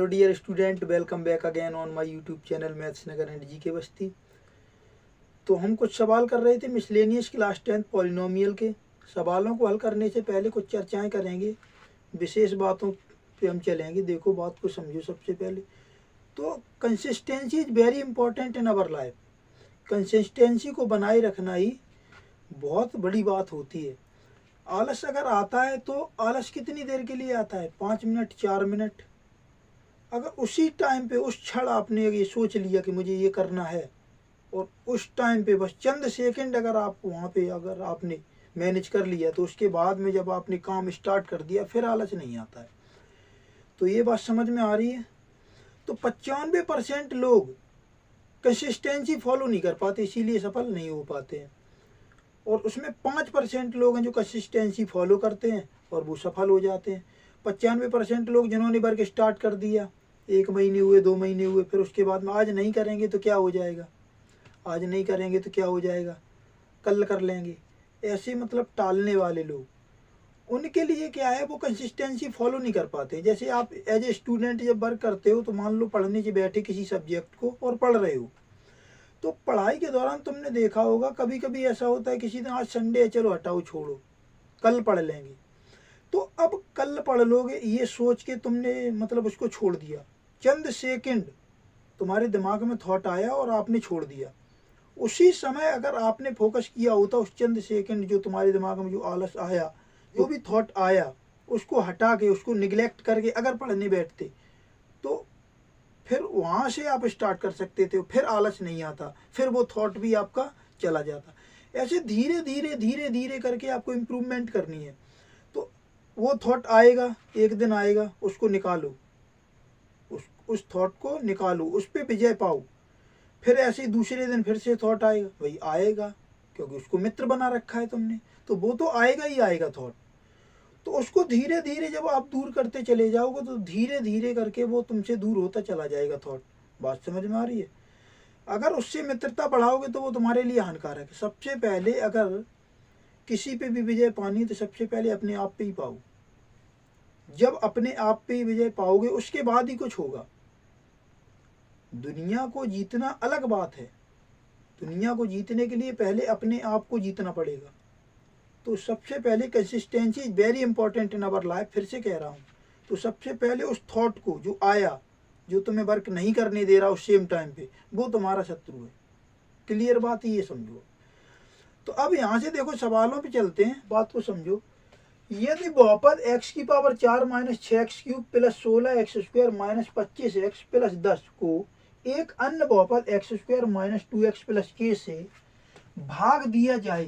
Hello dear student, welcome back again on my YouTube channel maths Nagar and GK Basti. तो हम कुछ सवाल कर रहे थे मिसलेनियस क्लास 10 पॉलिनोमियल के। सवालों को हल करने से पहले कुछ चर्चाएं करेंगे, विशेष बातों पे हम चलेंगे। देखो, बात को समझो। सबसे पहले तो consistency is very important in our life. Consistency को बनाए रखना ही बहुत बड़ी बात होती है। आलस अगर आता है तो आलस कितनी देर के लिए आता है? 5 मिनट, 4 मिनट। अगर उसी टाइम पे उस क्षण आपने ये सोच लिया कि मुझे ये करना है, और उस टाइम पे बस चंद सेकंड अगर आप वहाँ पे अगर आपने मैनेज कर लिया, तो उसके बाद में जब आपने काम स्टार्ट कर दिया फिर आलस नहीं आता है। तो ये बात समझ में आ रही है। तो 95% लोग कंसिस्टेंसी फॉलो नहीं कर पाते, इसीलिए सफल नहीं हो पाते हैं। और उसमें 5% लोग हैं जो कंसिस्टेंसी फॉलो करते हैं और वो सफल हो जाते हैं। 95% लोग जिन्होंने वर्क स्टार्ट कर दिया, 1 महीने हुए, 2 महीने हुए, फिर उसके बाद में आज नहीं करेंगे तो क्या हो जाएगा, आज नहीं करेंगे तो क्या हो जाएगा, कल कर लेंगे, ऐसे मतलब टालने वाले लोग, उनके लिए क्या है, वो कंसिस्टेंसी फॉलो नहीं कर पाते। जैसे आप एज ए स्टूडेंट जब वर्क करते हो, तो मान लो पढ़ने से बैठे किसी सब्जेक्ट को और पढ़ रहे हो, तो पढ़ाई के दौरान तुमने देखा होगा कभी कभी ऐसा होता है, किसी दिन आज संडे है, चलो हटाओ छोड़ो, कल पढ़ लेंगे। तो अब कल पढ़ लोगे ये सोच के तुमने मतलब उसको छोड़ दिया। चंद सेकंड तुम्हारे दिमाग में थॉट आया और आपने छोड़ दिया। उसी समय अगर आपने फोकस किया होता, उस चंद सेकंड जो तुम्हारे दिमाग में जो आलस आया, जो भी थॉट आया, उसको हटा के, उसको निगलेक्ट करके अगर पढ़ने बैठते, तो फिर वहाँ से आप स्टार्ट कर सकते थे, फिर आलस नहीं आता, फिर वो थॉट भी आपका चला जाता। ऐसे धीरे धीरे धीरे धीरे करके आपको इम्प्रूवमेंट करनी है। तो वो थॉट आएगा, एक दिन आएगा, उसको निकालो, उस थॉट को निकालो, उस पर विजय पाओ। फिर ऐसे ही दूसरे दिन फिर से थॉट आएगा, वही आएगा, क्योंकि उसको मित्र बना रखा है तुमने, तो वो तो आएगा ही आएगा थॉट। तो उसको धीरे धीरे जब आप दूर करते चले जाओगे, तो धीरे धीरे करके वो तुमसे दूर होता चला जाएगा थॉट। बात समझ में आ रही है? अगर उससे मित्रता बढ़ाओगे तो वो तुम्हारे लिए हानिकारक है। सबसे पहले अगर किसी पे भी विजय पानी, तो सबसे पहले अपने आप पे ही पाओ। जब अपने आप पे ही विजय पाओगे, उसके बाद ही कुछ होगा। दुनिया को जीतना अलग बात है, दुनिया को जीतने के लिए पहले अपने आप को जीतना पड़ेगा। तो सबसे पहले consistency is very important in our life. फिर से कह रहा हूँ, तो सबसे पहले उस थॉट को जो आया, जो तुम्हें वर्क नहीं करने दे रहा उस सेम टाइम पे, वो तुम्हारा शत्रु है। क्लियर बात, ये समझो। तो अब यहाँ से देखो, सवालों पे चलते हैं, बात को समझो। यदि बहुपद x की power 4 minus 6x cube plus 16x square minus 25x plus 10 को एक अन्य बहुपद x square minus 2x plus k से भाग दिया जाए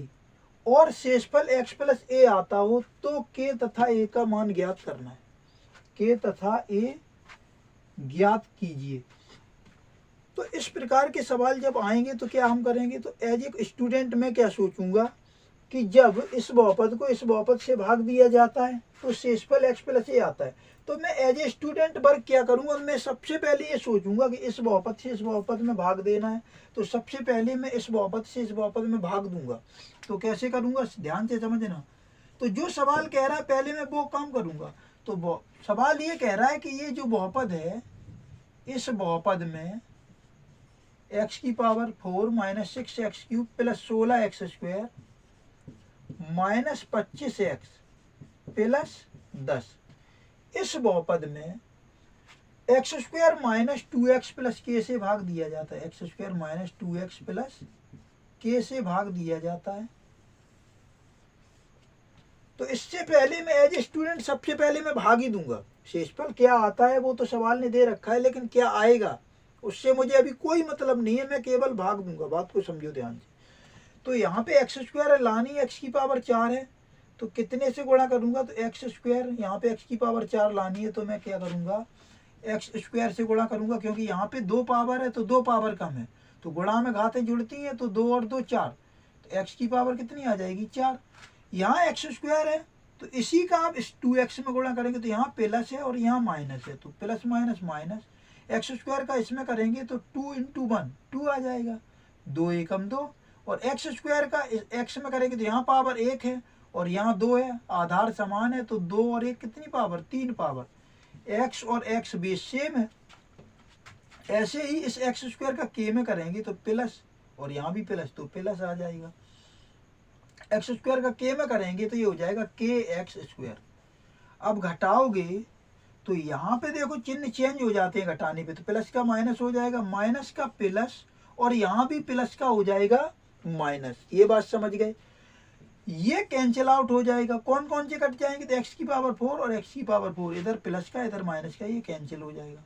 और शेषफल x प्लस a आता हो, तो k तथा a का मान ज्ञात करना है। k तथा a ज्ञात कीजिए। तो इस प्रकार के सवाल जब आएंगे तो क्या हम करेंगे, तो एज ए स्टूडेंट मैं क्या सोचूंगा कि जब इस बहुपद को इस बहुपद से भाग दिया जाता है तो शेषफल x प्लस a आता है, तो मैं एज ए स्टूडेंट वर्क क्या करूंगा, मैं सबसे पहले ये सोचूंगा कि इस बहुपद से इस बहुपद में भाग देना है, तो सबसे पहले मैं इस बहुपद से इस बहुपद में भाग दूंगा। तो कैसे करूंगा, ध्यान से समझना। तो जो सवाल कह रहा है पहले मैं वो काम करूंगा। तो सवाल ये कह रहा है कि ये जो बहुपद है, इस बहुपद में x की power 4 minus 6x cube plus 16x square minus 25x plus 10, इस बहुपद में x square minus 2x plus के से भाग दिया जाता है। X square minus 2x plus के से भाग दिया जाता है। तो इससे पहले मैं एज ए स्टूडेंट सबसे पहले मैं भाग ही दूंगा। शेषफल क्या आता है वो तो सवाल ने दे रखा है, लेकिन क्या आएगा उससे मुझे अभी कोई मतलब नहीं है, मैं केवल भाग दूंगा। बात को समझो ध्यान से। तो यहाँ पे एक्स स्क्वायर लानी x की पावर 4 है, तो कितने से गुणा करूंगा, तो एक्स स्क्वायर, यहाँ पे x की पावर 4 लानी है, तो मैं क्या करूंगा, एक्स स्क्वायर से गुणा करूंगा, क्योंकि यहाँ पे 2 पावर है तो 2 पावर कम है, तो गुणा में घातें जुड़ती हैं, तो 2 और 2 4, तो x की पावर कितनी आ जाएगी, 4। यहाँ एक्स स्क्वायर है, तो इसी का आप इस 2x में गुणा करेंगे, तो यहाँ प्लस है और यहाँ माइनस है, तो plus minus minus, x square का इसमें करेंगे तो 2 × 1 2 आ जाएगा, 2 एकम 2, और एक्स स्क्वायर का एक्स में करेंगे तो यहाँ पावर 1 है और यहाँ 2 है, आधार समान है, तो 2 और 1 कितनी पावर, 3 पावर। एक्स और एक्स बेस सेम है। ऐसे ही इस एक्स स्क्वायर का के में करेंगे तो प्लस, और यहाँ भी प्लस, तो प्लस आ जाएगा। एक्स स्क्वायर का के में करेंगे तो ये हो जाएगा के एक्स स्क्वायर। अब घटाओगे तो यहाँ पे देखो चिन्ह चेंज हो जाते हैं घटाने पे, तो प्लस का माइनस हो जाएगा, माइनस का प्लस, और यहाँ भी प्लस का हो जाएगा माइनस। ये बात समझ गए। ये कैंसिल आउट हो जाएगा, कौन कौन से कट जाएंगे, तो एक्स की पावर 4 और एक्स की पावर 4, इधर प्लस का इधर माइनस का, ये कैंसिल हो जाएगा।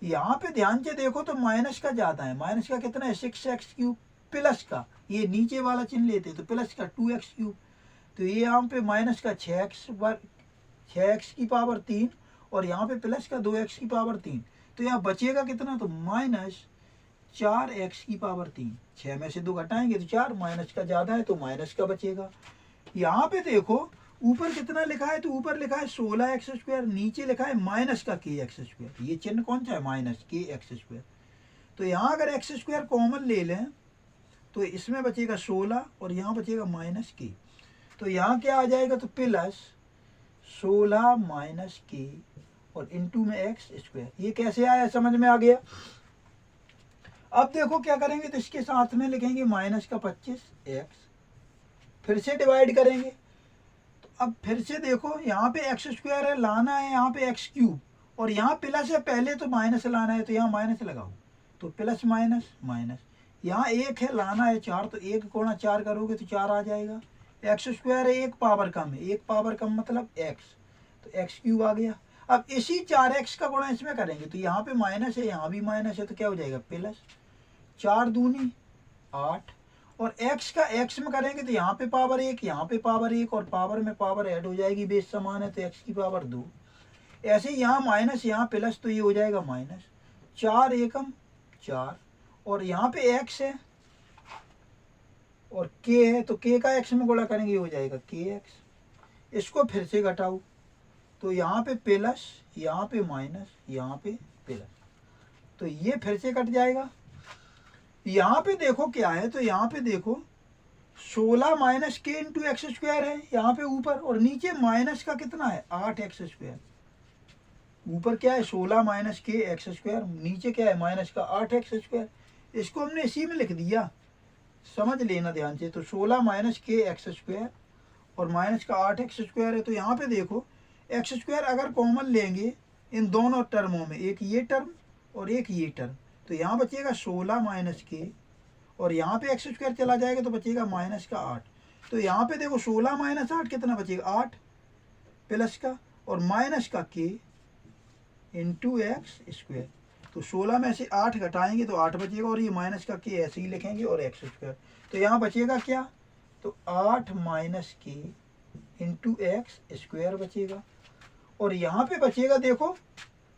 यहाँ पे ध्यान से देखो तो माइनस का ज्यादा है, माइनस का कितना है 6x³ प्लस का, ये नीचे वाला चिन्ह लेते तो प्लस का 2x³, तो ये यहाँ पे माइनस का 6x की पावर 3 और यहाँ पे प्लस का 2x की पावर 3, तो यहाँ बचेगा कितना, तो माइनस 4x की पावर 3। 6 में से 2 घटाएंगे तो 4, माइनस का ज्यादा है तो माइनस का बचेगा। यहाँ पे देखो ऊपर कितना लिखा है, तो ऊपर लिखा है 16x², नीचे लिखा है माइनस का kx²। ये चिन्ह कौन सा है, माइनस kx²। तो यहाँ अगर x² कॉमन ले लें तो इसमें बचेगा 16 और यहाँ बचेगा माइनस k, तो यहाँ क्या आ जाएगा, तो प्लस 16 माइनस k और इनटू में x²। ये कैसे आया, समझ में आ गया। अब देखो क्या करेंगे, तो इसके साथ में लिखेंगे माइनस का 25x, फिर से डिवाइड करेंगे। तो अब फिर से देखो यहाँ पे x² है, लाना है यहाँ पे x³ और यहाँ प्लस है, पहले तो माइनस लाना है तो यहाँ माइनस लगाओ, तो प्लस माइनस माइनस, यहाँ 1 है, लाना है 4, तो 1 गुणा 4 करोगे तो 4 आ जाएगा। x² है, 1 पावर कम है, 1 पावर कम मतलब x, तो x³ आ गया। अब इसी 4x का गुणा इसमें करेंगे तो यहाँ पे माइनस है, यहाँ भी माइनस है, तो क्या हो जाएगा, प्लस 4 दूनी 8, और x का x में करेंगे तो यहाँ पे पावर 1, यहाँ पे पावर 1, और पावर में पावर ऐड हो जाएगी, बेस समान है तो x की पावर 2। ऐसे यहाँ माइनस यहाँ प्लस, तो ये हो जाएगा माइनस 4 एकम 4, और यहाँ पे x है और k है, तो k का x में गुणा करेंगे, ये हो जाएगा kx। इसको फिर से घटाओ तो यहाँ पे प्लस, यहाँ पे माइनस, यहाँ पे प्लस, तो ये फिर से कट जाएगा। यहाँ पे देखो क्या है, तो यहाँ पे देखो 16 माइनस k इंटू x² है यहाँ पे ऊपर, और नीचे माइनस का कितना है 8x²। ऊपर क्या है 16 माइनस k x², नीचे क्या है माइनस का 8x²। इसको हमने इसी में लिख दिया, समझ लेना ध्यान से। तो 16 माइनस k x² और माइनस का 8x² है, तो यहाँ पे देखो x² अगर कॉमन लेंगे इन दोनों टर्मों में, एक ये टर्म और एक ये टर्म, तो यहाँ बचेगा 16 माइनस k और यहाँ पे x² चला जाएगा तो बचेगा माइनस का 8। तो यहाँ पे देखो 16 माइनस 8 कितना बचेगा, 8 प्लस का और माइनस का k इंटू x²। तो 16 में से 8 घटाएंगे तो 8 बचेगा, और ये माइनस का k ऐसे ही लिखेंगे और x²। तो यहाँ बचेगा क्या, तो 8 माइनस k इंटू x² बचेगा, और यहाँ पे बचेगा देखो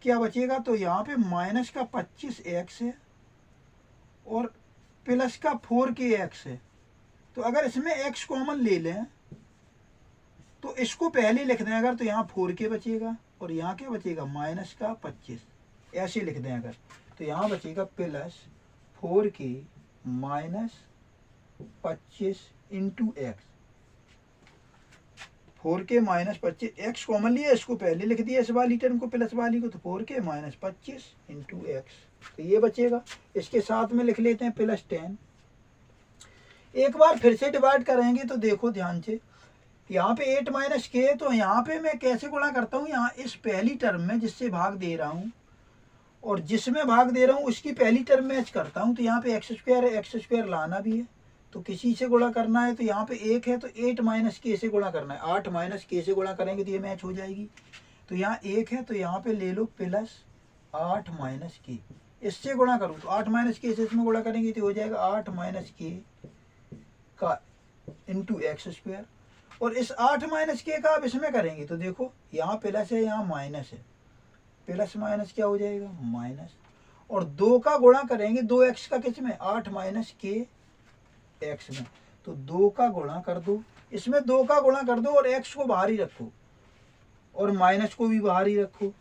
क्या बचेगा, तो यहाँ पे माइनस का 25x है और प्लस का 4kx है। तो अगर इसमें x कॉमन ले लें तो इसको पहले लिख दें अगर, तो यहाँ 4k बचेगा और यहाँ क्या बचेगा माइनस का 25, ऐसे लिख दें अगर, तो यहाँ बचेगा plus 4k minus 25 into x. 4k minus 25, x common लिया, इसको पहले लिख दिया इस वाली टर्म को प्लस वाली को, तो 4k माइनस 25 इंटू एक्स, तो ये बचेगा। इसके साथ में लिख लेते हैं प्लस 10। एक बार फिर से डिवाइड करेंगे तो देखो ध्यान से, यहाँ पे 8 माइनस k है, तो यहाँ पे मैं कैसे गुणा करता हूँ, यहाँ इस पहली टर्म में जिससे भाग दे रहा हूँ और जिसमें भाग दे रहा हूँ उसकी पहली टर्म मैच करता हूँ। तो यहाँ पे x² है, x² लाना भी है तो किसी से गुणा करना है, तो यहाँ पे 1 है तो 8 माइनस k से गुणा करना है, 8 माइनस k से गुणा करेंगे तो ये मैच हो जाएगी। तो यहाँ 1 है तो यहाँ पे ले लो प्लस 8 माइनस k, इससे गुणा करूँ तो 8 माइनस k से इसमें गुणा करेंगे तो हो जाएगा 8 माइनस k का इंटू x², और इस 8 माइनस k का अब इसमें करेंगे तो देखो यहाँ प्लस है यहाँ माइनस है, प्लस माइनस क्या हो जाएगा माइनस, और 2 का गुणा करेंगे 2x का किस में 8 माइनस k x में, तो 2 का गुणा कर दो, इसमें 2 का गुणा कर दो और x को बाहर ही रखो और माइनस को भी बाहर ही रखो।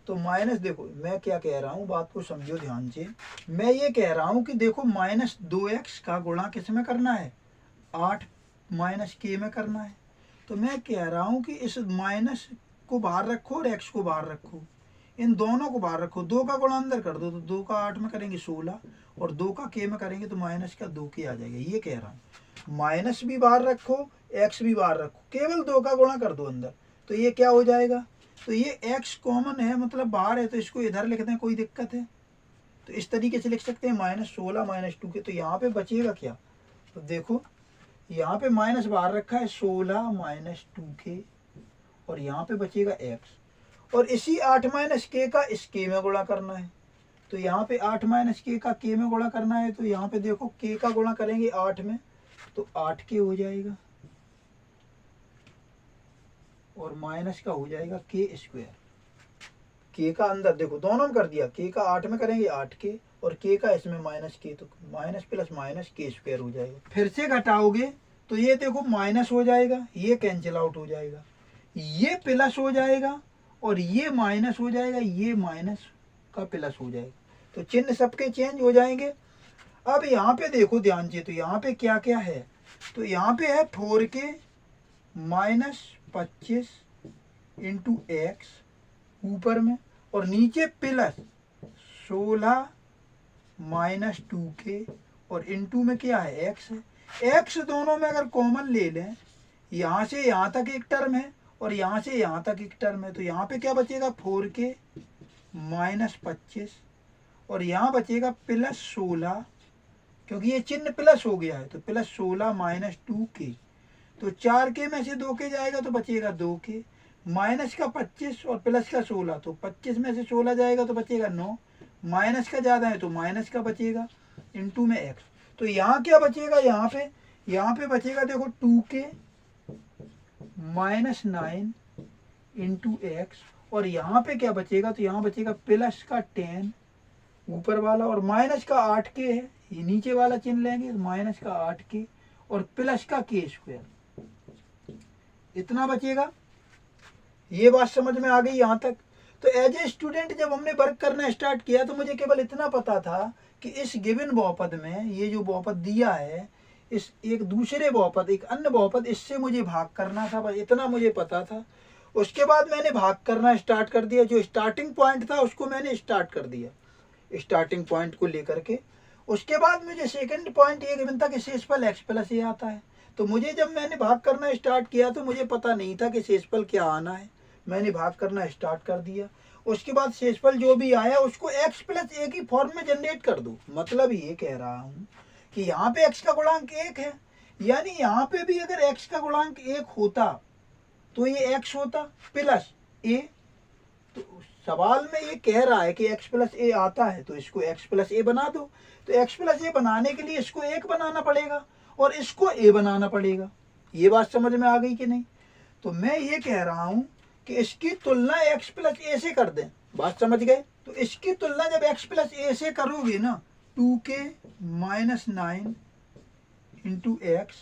तो माइनस, देखो मैं क्या कह रहा हूँ, बात को समझो ध्यान से। मैं ये कह रहा हूँ कि देखो माइनस 2x का गुणा किस में करना है 8 माइनस k में करना है। तो मैं कह रहा हूँ कि इस माइनस को बाहर रखो और x को बाहर रखो, इन दोनों को बाहर रखो, 2 का गुणा अंदर कर दो तो 2 का 8 में करेंगे 16 और 2 का k में करेंगे तो माइनस का 2 k आ जाएगा। ये कह रहा हूँ माइनस भी बाहर रखो x भी बाहर रखो, केवल 2 का गुणा कर दो अंदर, तो ये क्या हो जाएगा, तो ये x कॉमन है मतलब बाहर है तो इसको इधर लिखते हैं, कोई दिक्कत है तो इस तरीके से लिख सकते हैं -16 -2 के। तो यहाँ पे बचेगा क्या, तो देखो यहाँ पे माइनस बाहर रखा है 16 -2 के और यहाँ पे बचेगा x और इसी 8 k का इस k में गुणा करना है। तो यहाँ पे 8 k का k में गुणा करना है, तो यहाँ पे देखो k का गुणा करेंगे 8 में तो 8k हो जाएगा और माइनस का हो जाएगा k²। k का अंदर देखो दोनों में कर दिया, k का 8 में करेंगे 8k और k का इसमें -k, तो माइनस प्लस माइनस k² हो जाएगा। फिर से घटाओगे तो ये देखो माइनस हो जाएगा, ये कैंसिल आउट हो जाएगा, ये प्लस हो जाएगा और ये माइनस हो जाएगा, ये माइनस का प्लस हो जाएगा, तो चिन्ह सबके चेंज हो जाएंगे। अब यहाँ पे देखो ध्यान से, तो यहाँ पे क्या क्या है, तो यहाँ पे है 4k -25 इंटू एक्स ऊपर में और नीचे प्लस 16 -2k और इंटू में क्या है x है। x दोनों में अगर कॉमन ले लें, यहाँ से यहाँ तक एक टर्म है और यहाँ से यहाँ तक एक टर्म है, तो यहाँ पे क्या बचेगा 4k -25 और यहाँ बचेगा +16, क्योंकि ये चिन्ह प्लस हो गया है तो +16 -2k, तो 4k में से 2k जाएगा तो बचेगा 2k, माइनस का 25 और प्लस का 16, तो 25 में से 16 जाएगा तो बचेगा 9, माइनस का ज़्यादा है तो माइनस का बचेगा इंटू में x। तो यहाँ क्या बचेगा, यहाँ पे बचेगा देखो 2k -9 इंटू एक्स और यहाँ पे क्या बचेगा, तो यहाँ बचेगा प्लस का 10 ऊपर वाला और माइनस का 8k है, ये नीचे वाला चिन्ह लेंगे तो माइनस का 8k और प्लस का k², इतना बचेगा। ये बात समझ में आ गई यहाँ तक। तो एज ए स्टूडेंट जब हमने वर्क करना स्टार्ट किया तो मुझे केवल इतना पता था कि इस गिवन बहुपद में ये जो बहुपद दिया है, इस एक दूसरे बहुपद एक अन्य बहुपद इससे मुझे भाग करना था, बस इतना मुझे पता था। उसके बाद मैंने भाग करना स्टार्ट कर दिया, जो स्टार्टिंग पॉइंट था उसको मैंने स्टार्ट कर दिया स्टार्टिंग पॉइंट को लेकर के। उसके बाद मुझे सेकंड पॉइंट ये गिवन था कि शेषफल x + a आता है, तो मुझे जब मैंने भाग करना स्टार्ट किया तो मुझे पता नहीं था कि शेषफल क्या आना है, मैंने भाग करना स्टार्ट कर दिया। उसके बाद शेषफल जो भी आया उसको x + a की फॉर्म में जनरेट कर दो। मतलब ये कह रहा हूँ कि यहाँ पे x का गुणांक 1 है, यानी यहाँ पे भी अगर x का गुणांक 1 होता तो ये x होता प्लस a। तो सवाल में ये कह रहा है कि x + a आता है तो इसको x + a बना दो। तो x + a बनाने के लिए इसको 1 बनाना पड़ेगा और इसको a बनाना पड़ेगा। ये बात समझ में आ गई कि नहीं। तो मैं ये कह रहा हूँ कि इसकी तुलना x + a से कर दें। बात समझ गए। तो इसकी तुलना जब x + a से करोगे ना, 2k - 9 into x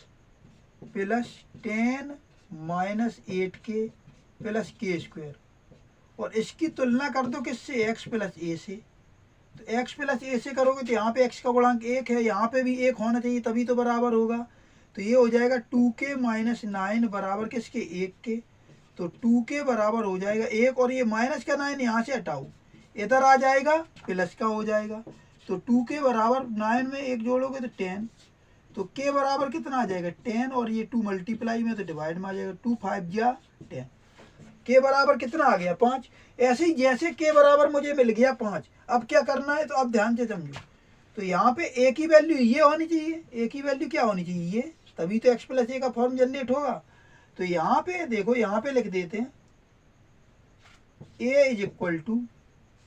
plus 10 - 8k plus k², और इसकी तुलना कर दो किससे, x + a से। तो x + a से करोगे तो यहाँ पे x का गुणांक 1 है, यहाँ पे भी 1 होना चाहिए तभी तो बराबर होगा। तो ये हो जाएगा 2k - 9 बराबर किसके, 1 के। तो 2k बराबर हो जाएगा 1 और ये माइनस का 9 यहाँ से हटाओ, इधर आ जाएगा प्लस का हो जाएगा। तो 2k बराबर 9 में 1 जोड़ोगे तो 10, तो k बराबर कितना आ जाएगा 10 और ये 2 मल्टीप्लाई में तो डिवाइड में आ जाएगा, 2 5 जा 10, k बराबर कितना आ गया 5। ऐसे ही जैसे k बराबर मुझे मिल गया 5, अब क्या करना है तो अब ध्यान से समझो। तो यहाँ पे a की वैल्यू ये होनी चाहिए, a की वैल्यू क्या होनी चाहिए ये, तभी तो x + a का फॉर्म जनरेट होगा। तो यहाँ पे देखो, यहाँ पे लिख देते हैं a =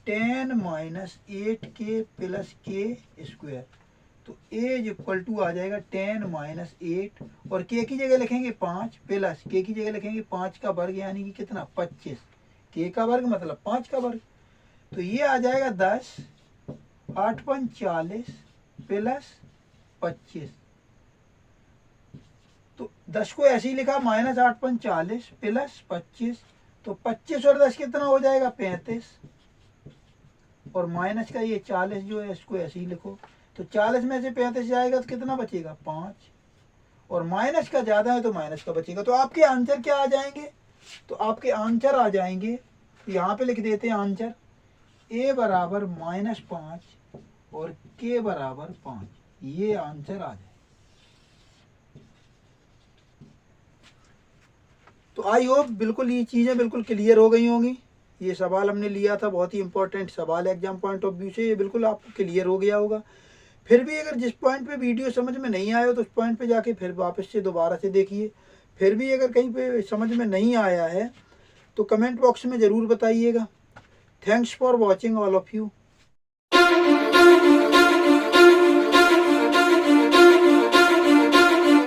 10 - 8k प्लस k²। तो a = आ जाएगा 10 - 8 और k की जगह लिखेंगे 5 प्लस k की जगह लिखेंगे 5 का वर्ग, यानी कि कितना 25, k का वर्ग मतलब 5 का वर्ग। तो ये आ जाएगा 10 8 × 5 = 40 प्लस 25। तो 10 को ऐसे ही लिखा -8 × 5 = 40 प्लस 25। तो 25 और 10 कितना हो जाएगा 35, और माइनस का ये 40 जो है इसको ऐसे ही लिखो। तो 40 में से 35 जाएगा तो कितना बचेगा 5, और माइनस का ज़्यादा है तो माइनस का बचेगा। तो आपके आंसर क्या आ जाएंगे, तो आपके आंसर आ जाएंगे, यहाँ पे लिख देते हैं आंसर। a बराबर -5 और k बराबर 5, ये आंसर आ जाए। तो आई होप बिल्कुल ये चीज़ें बिल्कुल क्लियर हो गई होंगी। ये सवाल हमने लिया था, बहुत ही इंपॉर्टेंट सवाल एग्जाम पॉइंट ऑफ व्यू से, ये बिल्कुल आपको क्लियर हो गया होगा। फिर भी अगर जिस पॉइंट पे वीडियो समझ में नहीं आया तो उस पॉइंट पे जाके फिर वापस से दोबारा से देखिए। फिर भी अगर कहीं पे समझ में नहीं आया है तो कमेंट बॉक्स में ज़रूर बताइएगा। Thanks for watching all of you.